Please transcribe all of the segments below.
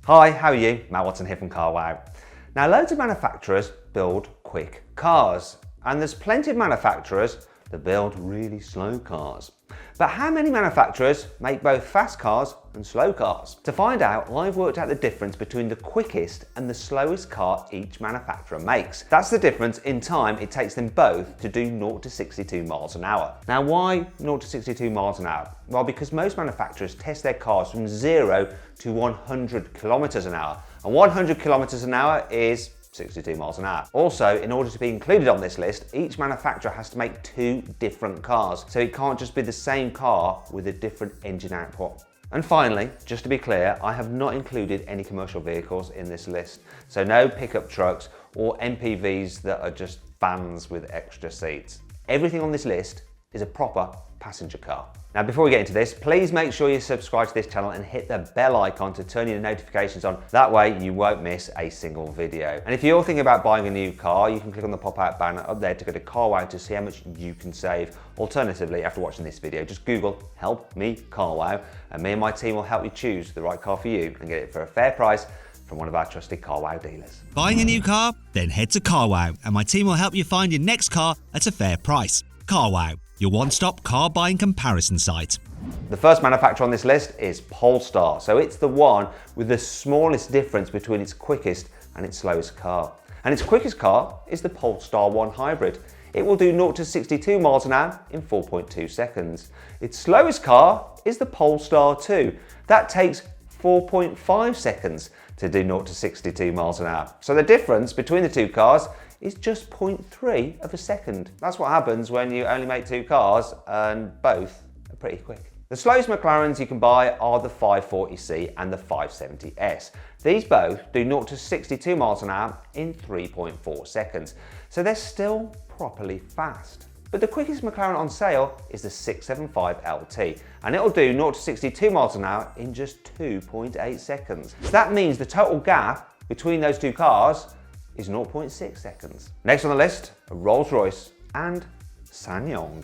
Hi, how are you? Matt Watson here from Carwow. Now, loads of manufacturers build quick cars, and there's plenty of manufacturers that build really slow cars. But how many manufacturers make both fast cars and slow cars? To find out, I've worked out the difference between the quickest and the slowest car each manufacturer makes. That's the difference in time it takes them both to do 0 to 62 miles an hour. Now, why 0 to 62 miles an hour? Well, because most manufacturers test their cars from 0 to 100 kilometers an hour. And 100 kilometers an hour is 62 miles an hour. Also, in order to be included on this list, each manufacturer has to make 2 different cars. So it can't just be the same car with a different engine output. And finally, just to be clear, I have not included any commercial vehicles in this list. So no pickup trucks or MPVs that are just vans with extra seats. Everything on this list is a proper passenger car. Now, before we get into this, please make sure you subscribe to this channel and hit the bell icon to turn your notifications on. That way you won't miss a single video. And if you're thinking about buying a new car, you can click on the pop-out banner up there to go to Carwow to see how much you can save. Alternatively, after watching this video, just Google "Help Me Carwow" and me and my team will help you choose the right car for you and get it for a fair price from one of our trusted Carwow dealers. Buying a new car? Then head to Carwow and my team will help you find your next car at a fair price. Carwow, your one-stop car buying comparison site. The first manufacturer on this list is Polestar, so it's the one with the smallest difference between its quickest and its slowest car. And its quickest car is the Polestar 1 Hybrid. It will do 0 to 62 miles an hour in 4.2 seconds. Its slowest car is the Polestar 2. That takes 4.5 seconds to do 0 to 62 miles an hour. So the difference between the two cars is just 0.3 of a second. That's what happens when you only make 2 cars and both are pretty quick. The slowest McLarens you can buy are the 540C and the 570S. These both do 0 to 62 miles an hour in 3.4 seconds. So they're still properly fast. But the quickest McLaren on sale is the 675LT, and it'll do 0 to 62 miles an hour in just 2.8 seconds. So that means the total gap between those two cars is 0.6 seconds. Next on the list, a Rolls-Royce and SsangYong.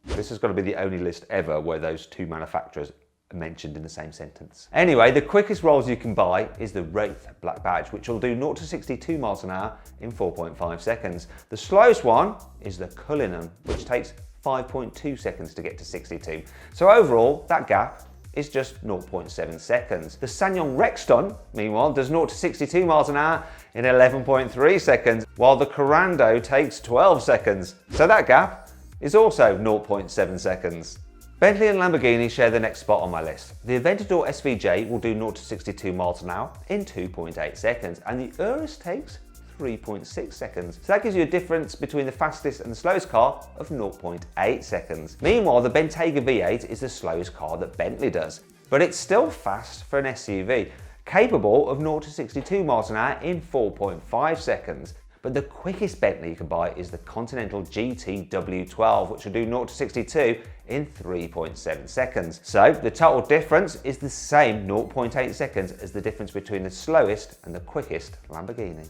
This has got to be the only list ever where those two manufacturers are mentioned in the same sentence. Anyway, the quickest Rolls you can buy is the Wraith Black Badge, which will do 0 to 62 miles an hour in 4.5 seconds. The slowest one is the Cullinan, which takes 5.2 seconds to get to 62. So overall, that gap is just 0.7 seconds. The SsangYong Rexton, meanwhile, does 0 to 62 miles an hour in 11.3 seconds, while the Corando takes 12 seconds. So that gap is also 0.7 seconds. Bentley and Lamborghini share the next spot on my list. The Aventador SVJ will do 0 to 62 miles an hour in 2.8 seconds, and the Urus takes 3.6 seconds. So that gives you a difference between the fastest and the slowest car of 0.8 seconds. Meanwhile, the Bentayga V8 is the slowest car that Bentley does, but it's still fast for an SUV, capable of 0 to 62 miles an hour in 4.5 seconds. But the quickest Bentley you can buy is the Continental GT W12, which will do 0 to 62 in 3.7 seconds. So the total difference is the same 0.8 seconds as the difference between the slowest and the quickest Lamborghini.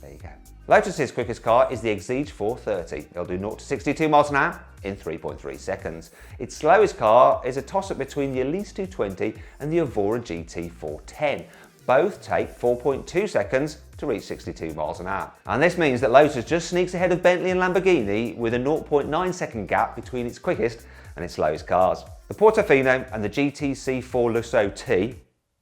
There you go. Lotus's quickest car is the Exige 430. It'll do 0 to 62 miles an hour in 3.3 seconds. Its slowest car is a toss-up between the Elise 220 and the Evora GT 410. Both take 4.2 seconds to reach 62 miles an hour. And this means that Lotus just sneaks ahead of Bentley and Lamborghini with a 0.9 second gap between its quickest and its slowest cars. The Portofino and the GTC4 Lusso T,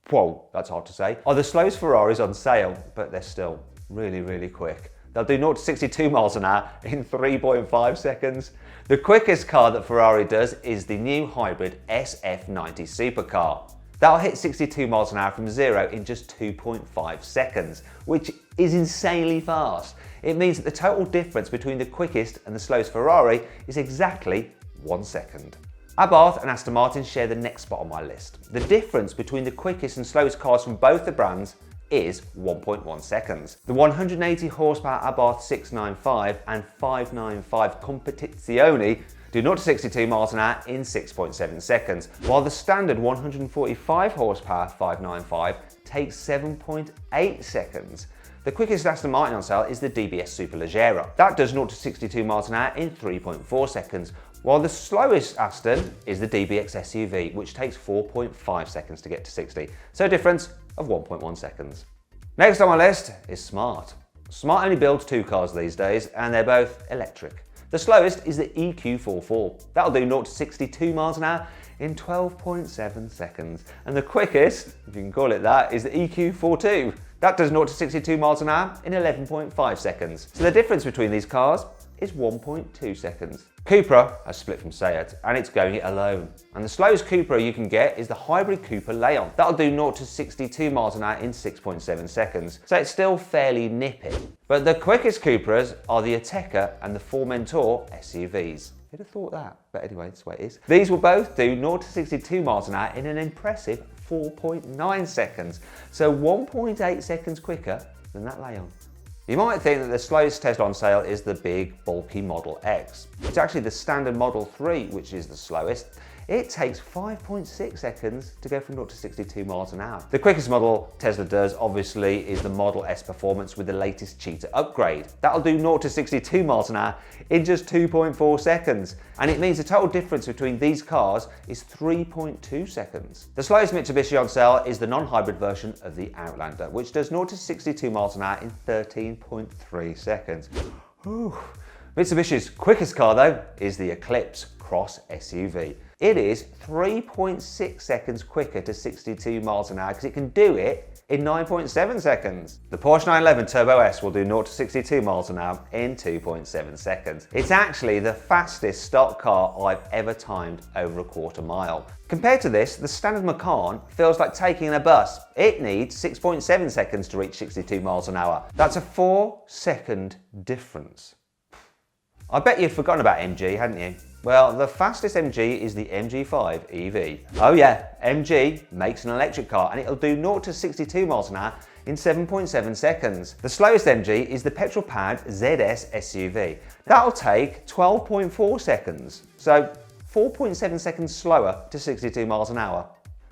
whoa, that's hard to say, are the slowest Ferraris on sale, but they're still really quick. They'll do 0 to 62 miles an hour in 3.5 seconds. The quickest car that Ferrari does is the new hybrid SF90 supercar. That'll hit 62 miles an hour from 0 in just 2.5 seconds, which is insanely fast. It means that the total difference between the quickest and the slowest Ferrari is exactly 1 second. Abarth and Aston Martin share the next spot on my list. The difference between the quickest and slowest cars from both the brands is 1.1 seconds. The 180 horsepower Abarth 695 and 595 Competizione do 0 to 62 miles an hour in 6.7 seconds, while the standard 145 horsepower 595 takes 7.8 seconds. The quickest Aston Martin on sale is the DBS Superleggera. That does 0 to 62 miles an hour in 3.4 seconds, while the slowest Aston is the DBX SUV, which takes 4.5 seconds to get to 60. So difference, of 1.1 seconds. Next on my list is Smart. Smart only builds 2 cars these days, and they're both electric. The slowest is the EQ44. That'll do 0 to 62 miles an hour in 12.7 seconds. And the quickest, if you can call it that, is the EQ42. That does 0 to 62 miles an hour in 11.5 seconds. So the difference between these cars is 1.2 seconds. Cupra has split from Seat, and it's going it alone. And the slowest Cupra you can get is the hybrid Cupra Leon. That'll do 0 to 62 miles an hour in 6.7 seconds. So it's still fairly nippy. But the quickest Cupras are the Ateca and the Formentor SUVs. Who'd have thought that? But anyway, that's the way it is. These will both do 0 to 62 miles an hour in an impressive 4.9 seconds. So 1.8 seconds quicker than that Leon. You might think that the slowest Tesla on sale is the big, bulky Model X. It's actually the standard Model 3 which is the slowest. It takes 5.6 seconds to go from 0 to 62 miles an hour. The quickest model Tesla does, obviously, is the Model S Performance with the latest Cheetah upgrade. That'll do 0 to 62 miles an hour in just 2.4 seconds. And it means the total difference between these cars is 3.2 seconds. The slowest Mitsubishi on sale is the non-hybrid version of the Outlander, which does 0 to 62 miles an hour in 13.3 seconds. Ooh. Mitsubishi's quickest car, though, is the Eclipse Cross SUV. It is 3.6 seconds quicker to 62 miles an hour because it can do it in 9.7 seconds. The Porsche 911 Turbo S will do 0 to 62 miles an hour in 2.7 seconds. It's actually the fastest stock car I've ever timed over a quarter mile. Compared to this, the standard Macan feels like taking a bus. It needs 6.7 seconds to reach 62 miles an hour. That's a 4-second difference. I bet you'd forgotten about MG, hadn't you? Well, the fastest MG is the MG5 EV. Oh yeah, MG makes an electric car and it'll do 0 to 62 miles an hour in 7.7 seconds. The slowest MG is the petrol-powered ZS SUV. That'll take 12.4 seconds, so 4.7 seconds slower to 62 miles an hour.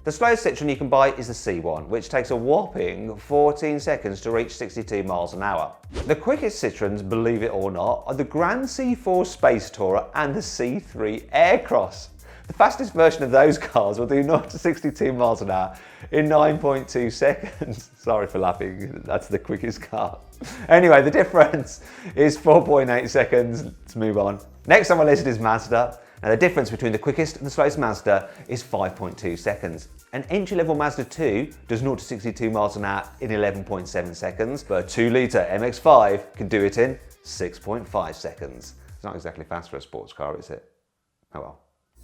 The slowest Citroen you can buy is the C1, which takes a whopping 14 seconds to reach 62 miles an hour. The quickest Citroens, believe it or not, are the Grand C4 Space Tourer and the C3 Aircross. The fastest version of those cars will do 0 to 62 miles an hour in 9.2 seconds. Sorry for laughing, that's the quickest car. Anyway, the difference is 4.8 seconds. Let's move on. Next on my list is Mazda. Now the difference between the quickest and the slowest Mazda is 5.2 seconds. An entry-level Mazda 2 does 0 to 62 miles an hour in 11.7 seconds, but a 2-litre MX-5 can do it in 6.5 seconds. It's not exactly fast for a sports car, is it? Oh well.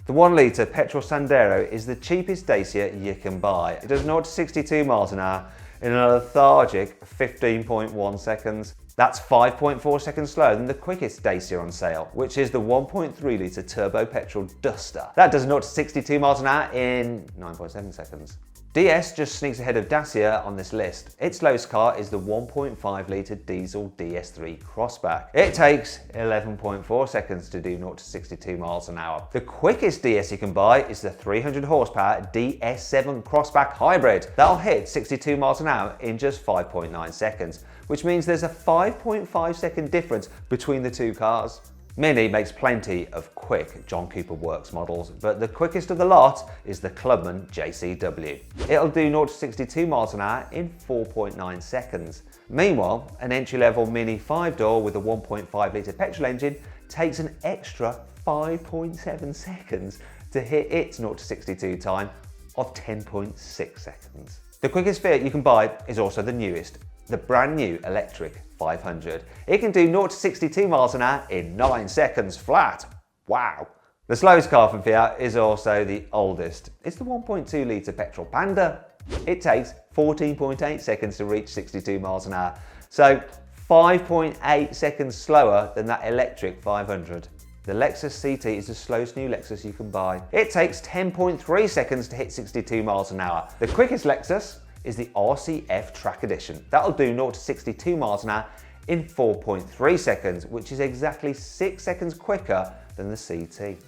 The 1-litre petrol Sandero is the cheapest Dacia you can buy. It does 0 to 62 miles an hour in a lethargic 15.1 seconds. That's 5.4 seconds slower than the quickest Dacia on sale, which is the 1.3-litre turbo petrol Duster. That does 0 to 62 miles an hour in 9.7 seconds. DS just sneaks ahead of Dacia on this list. Its slowest car is the 1.5-litre diesel DS3 Crossback. It takes 11.4 seconds to do 0 to 62 miles an hour. The quickest DS you can buy is the 300 horsepower DS7 Crossback Hybrid. That'll hit 62 miles an hour in just 5.9 seconds, which means there's a 5.5 second difference between the two cars. Mini makes plenty of quick John Cooper Works models, but the quickest of the lot is the Clubman JCW. It'll do 0 to 62 miles an hour in 4.9 seconds. Meanwhile, an entry-level Mini 5-door with a 1.5-litre petrol engine takes an extra 5.7 seconds to hit its 0 to 62 time of 10.6 seconds. The quickest Fiat you can buy is also the newest, the brand new electric 500. It can do 0 to 62 miles an hour in 9 seconds flat. Wow. The slowest car from Fiat is also the oldest. It's the 1.2-litre petrol Panda. It takes 14.8 seconds to reach 62 miles an hour. So 5.8 seconds slower than that electric 500. The Lexus CT is the slowest new Lexus you can buy. It takes 10.3 seconds to hit 62 miles an hour. The quickest Lexus is the RCF Track Edition. That'll do 0 to 62 miles an hour in 4.3 seconds, which is exactly 6 seconds quicker than the CT.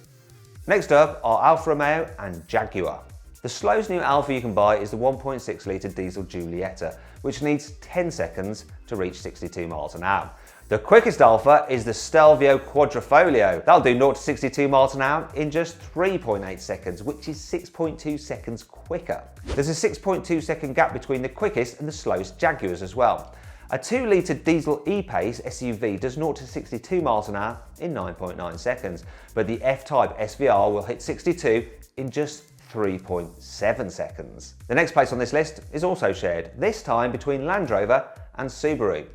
Next up are Alfa Romeo and Jaguar. The slowest new Alfa you can buy is the 1.6-litre diesel Giulietta, which needs 10 seconds to reach 62 miles an hour. The quickest Alpha is the Stelvio Quadrifoglio. That'll do 0 to 62 miles an hour in just 3.8 seconds, which is 6.2 seconds quicker. There's a 6.2 second gap between the quickest and the slowest Jaguars as well. A 2-litre diesel E-Pace SUV does 0 to 62 miles an hour in 9.9 seconds, but the F-Type SVR will hit 62 in just 3.7 seconds. The next place on this list is also shared, this time between Land Rover and Subaru.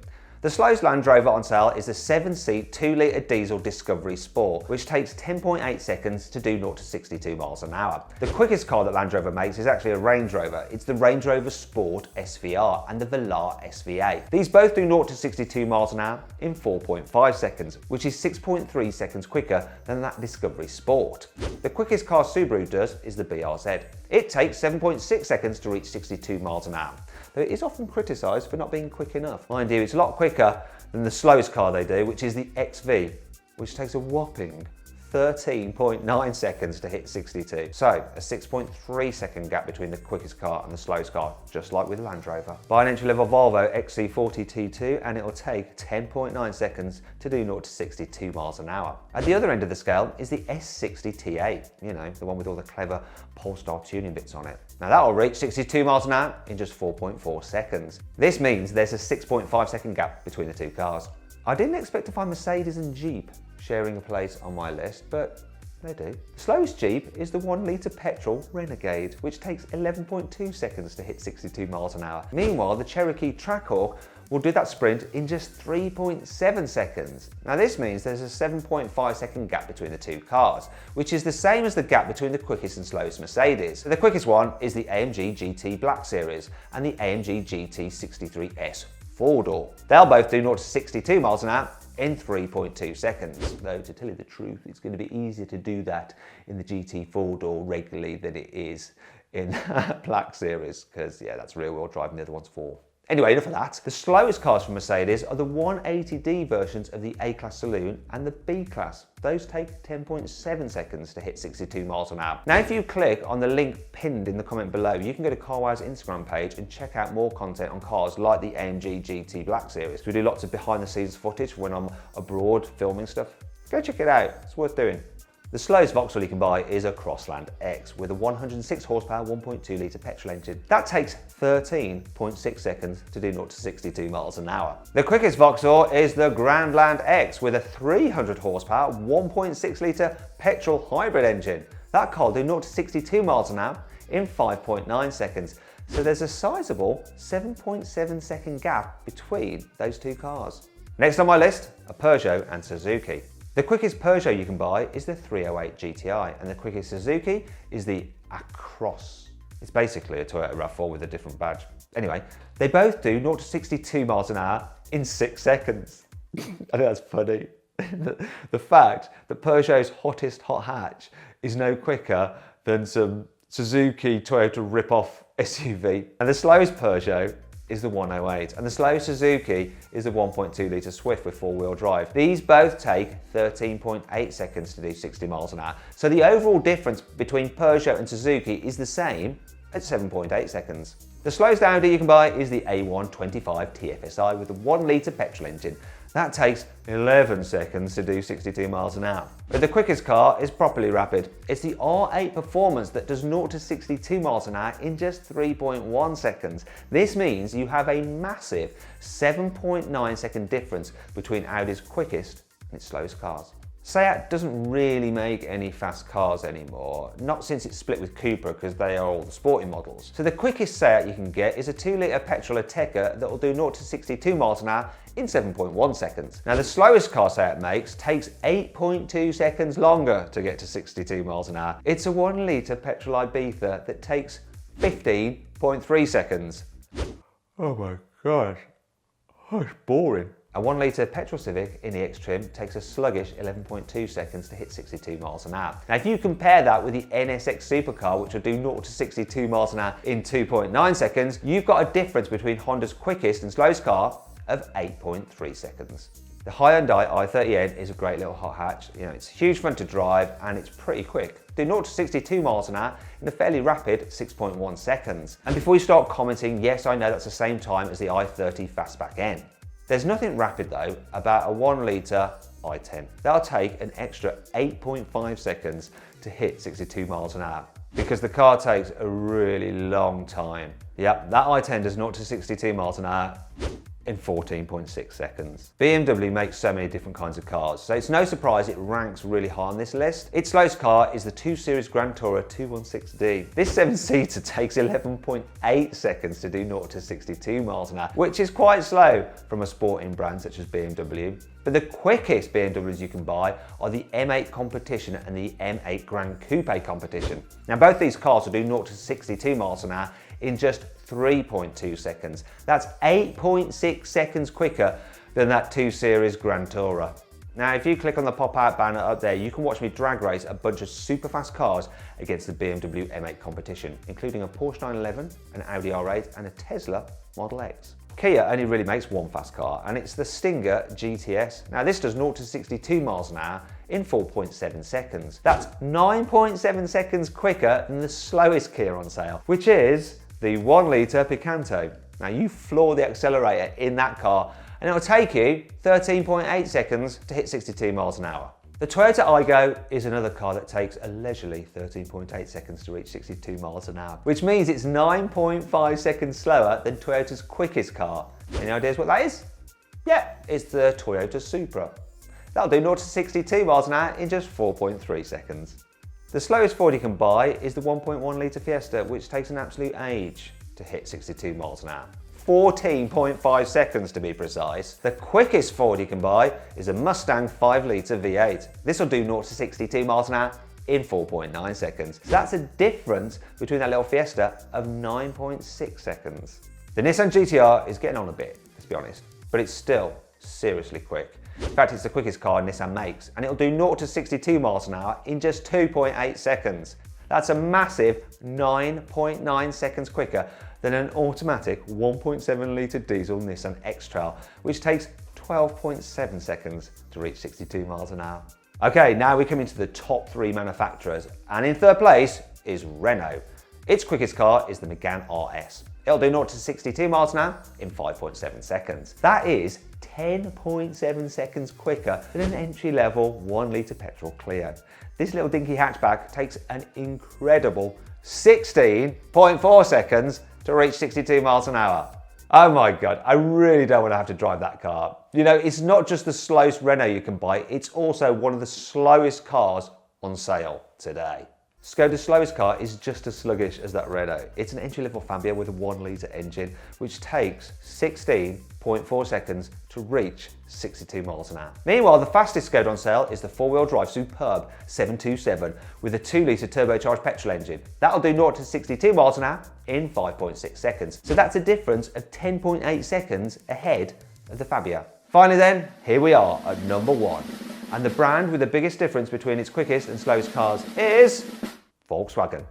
The slowest Land Rover on sale is the 7-seat 2-litre diesel Discovery Sport, which takes 10.8 seconds to do 0 to 62 miles an hour. The quickest car that Land Rover makes is actually a Range Rover. It's the Range Rover Sport SVR and the Velar SVA. These both do 0 to 62 miles an hour in 4.5 seconds, which is 6.3 seconds quicker than that Discovery Sport. The quickest car Subaru does is the BRZ. It takes 7.6 seconds to reach 62 miles an hour. Though it is often criticised for not being quick enough. Mind you, it's a lot quicker than the slowest car they do, which is the XV, which takes a whopping 13.9 seconds to hit 62. So a 6.3 second gap between the quickest car and the slowest car, just like with Land Rover. Buy an entry-level Volvo XC40 T2 and it'll take 10.9 seconds to do 0 to 62 miles an hour. At the other end of the scale is the S60 T8, you know, the one with all the clever Polestar tuning bits on it. Now that'll reach 62 miles an hour in just 4.4 seconds. This means there's a 6.5 second gap between the two cars. I didn't expect to find Mercedes and Jeep sharing a place on my list, but they do. The slowest Jeep is the 1-litre petrol Renegade, which takes 11.2 seconds to hit 62 miles an hour. Meanwhile, the Cherokee Trackhawk will do that sprint in just 3.7 seconds. Now this means there's a 7.5 second gap between the two cars, which is the same as the gap between the quickest and slowest Mercedes. So the quickest one is the AMG GT Black Series and the AMG GT 63S 4-door. They'll both do 0 to 62 miles an hour in 3.2 seconds. Though to tell you the truth, it's going to be easier to do that in the GT 4-door regularly than it is in Black Series, because yeah, that's rear-wheel drive and the other one's 4. Anyway, enough of that. The slowest cars from Mercedes are the 180D versions of the A-Class Saloon and the B-Class. Those take 10.7 seconds to hit 62 miles an hour. Now, if you click on the link pinned in the comment below, you can go to Carwow's Instagram page and check out more content on cars like the AMG GT Black Series. We do lots of behind-the-scenes footage when I'm abroad filming stuff. Go check it out, it's worth doing. The slowest Vauxhall you can buy is a Crossland X with a 106 horsepower 1.2 litre petrol engine. That takes 13.6 seconds to do 0 to 62 miles an hour. The quickest Vauxhall is the Grandland X with a 300 horsepower 1.6 litre petrol hybrid engine. That car will do 0 to 62 miles an hour in 5.9 seconds. So there's a sizable 7.7 second gap between those two cars. Next on my list are Peugeot and Suzuki. The quickest Peugeot you can buy is the 308 GTI, and the quickest Suzuki is the Acros. It's basically a Toyota RAV4 with a different badge. Anyway, they both do 0 to 62 miles an hour in 6 seconds. I think that's funny. The fact that Peugeot's hottest hot hatch is no quicker than some Suzuki Toyota rip-off SUV. And the slowest Peugeot is the 108, and the slowest Suzuki is the 1.2 litre Swift with 4-wheel drive. These both take 13.8 seconds to do 60 miles an hour. So the overall difference between Peugeot and Suzuki is the same at 7.8 seconds. The slowest Audi you can buy is the A125 TFSI with a 1 litre petrol engine. That takes 11 seconds to do 62 miles an hour. But the quickest car is properly rapid. It's the R8 Performance that does 0 to 62 miles an hour in just 3.1 seconds. This means you have a massive 7.9 second difference between Audi's quickest and its slowest cars. Seat doesn't really make any fast cars anymore, not since it's split with Cupra because they are all the sporting models. So the quickest Seat you can get is a 2 litre petrol Ateca that will do 0 to 62 miles an hour in 7.1 seconds. Now the slowest car Seat makes takes 8.2 seconds longer to get to 62 miles an hour. It's a 1 litre petrol Ibiza that takes 15.3 seconds. Oh my gosh, that's boring. A 1 litre petrol Civic in the X trim takes a sluggish 11.2 seconds to hit 62 miles an hour. Now if you compare that with the NSX supercar, which will do 0 to 62 miles an hour in 2.9 seconds, you've got a difference between Honda's quickest and slowest car of 8.3 seconds. The Hyundai i30N is a great little hot hatch. You know, it's huge fun to drive and it's pretty quick. Do 0 to 62 miles an hour in a fairly rapid 6.1 seconds. And before you start commenting, yes, I know that's the same time as the i30 Fastback N. There's nothing rapid though about a 1 litre i10. That'll take an extra 8.5 seconds to hit 62 miles an hour because the car takes a really long time. Yep, that i10 does 0 to 62 miles an hour in 14.6 seconds. BMW makes so many different kinds of cars, so it's no surprise it ranks really high on this list. Its slowest car is the 2 Series Grand Tourer 216D. This 7-seater takes 11.8 seconds to do 0 to 62 miles an hour, which is quite slow from a sporting brand such as BMW. But the quickest BMWs you can buy are the M8 Competition and the M8 Grand Coupe Competition. Now both these cars will do 0 to 62 miles an hour in just 3.2 seconds. That's 8.6 seconds quicker than that 2 Series Grand Tourer. Now, if you click on the pop-out banner up there, you can watch me drag race a bunch of super fast cars against the BMW M8 Competition, including a Porsche 911, an Audi R8, and a Tesla Model X. Kia only really makes one fast car, and it's the Stinger GTS. Now, this does 0 to 62 miles an hour in 4.7 seconds. That's 9.7 seconds quicker than the slowest Kia on sale, which is the 1 litre Picanto. Now you floor the accelerator in that car and it'll take you 13.8 seconds to hit 62 miles an hour. The Toyota Aygo is another car that takes a leisurely 13.8 seconds to reach 62 miles an hour, which means it's 9.5 seconds slower than Toyota's quickest car. Any ideas what that is? Yeah, it's the Toyota Supra. That'll do 0 to 62 miles an hour in just 4.3 seconds. The slowest Ford you can buy is the 1.1 litre Fiesta, which takes an absolute age to hit 62 miles an hour. 14.5 seconds to be precise. The quickest Ford you can buy is a Mustang 5 litre V8. This will do 0 to 62 miles an hour in 4.9 seconds. So that's a difference between that little Fiesta of 9.6 seconds. The Nissan GT-R is getting on a bit, let's be honest, but it's still seriously quick. In fact, it's the quickest car Nissan makes, and it'll do 0 to 62 miles an hour in just 2.8 seconds. That's a massive 9.9 seconds quicker than an automatic 1.7 litre diesel Nissan X-Trail, which takes 12.7 seconds to reach 62 miles an hour. Okay, now we come into the top 3 manufacturers, and in third place is Renault. Its quickest car is the Megane RS. It'll do 0 to 62 miles an hour in 5.7 seconds. That is 10.7 seconds quicker than an entry-level 1 litre petrol Clio. This little dinky hatchback takes an incredible 16.4 seconds to reach 62 miles an hour. Oh my God, I really don't want to have to drive that car. You know, it's not just the slowest Renault you can buy, it's also one of the slowest cars on sale today. Skoda's slowest car is just as sluggish as that Renault. It's an entry-level Fabia with a 1 litre engine, which takes 16.4 seconds to reach 62 miles an hour. Meanwhile, the fastest Skoda on sale is the 4-wheel drive Superb 727 with a 2 litre turbocharged petrol engine. That'll do 0 to 62 miles an hour in 5.6 seconds. So that's a difference of 10.8 seconds ahead of the Fabia. Finally then, here we are at number 1. And the brand with the biggest difference between its quickest and slowest cars is Volkswagen.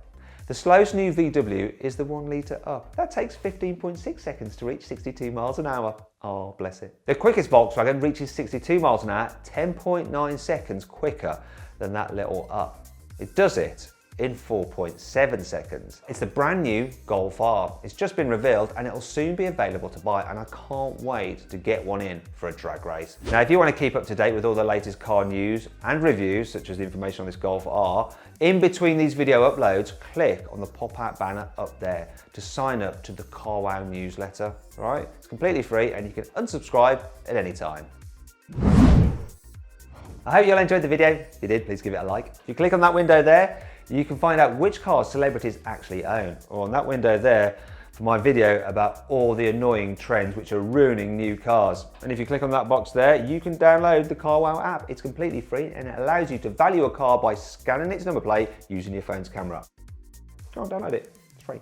The slowest new VW is the 1 litre up. That takes 15.6 seconds to reach 62 miles an hour. Oh, bless it. The quickest Volkswagen reaches 62 miles an hour 10.9 seconds quicker than that little up. It does it in 4.7 seconds. It's the brand new Golf R. It's just been revealed and it'll soon be available to buy, and I can't wait to get one in for a drag race. Now, if you want to keep up to date with all the latest car news and reviews, such as the information on this Golf R, in between these video uploads, click on the pop-out banner up there to sign up to the CarWow newsletter. All right? It's completely free and you can unsubscribe at any time. I hope you all enjoyed the video. If you did, please give it a like. If you click on that window there, you can find out which cars celebrities actually own, or on that window there for my video about all the annoying trends which are ruining new cars. And if you click on that box there, you can download the CarWow app. It's completely free and it allows you to value a car by scanning its number plate using your phone's camera. Go on, download it. It's free.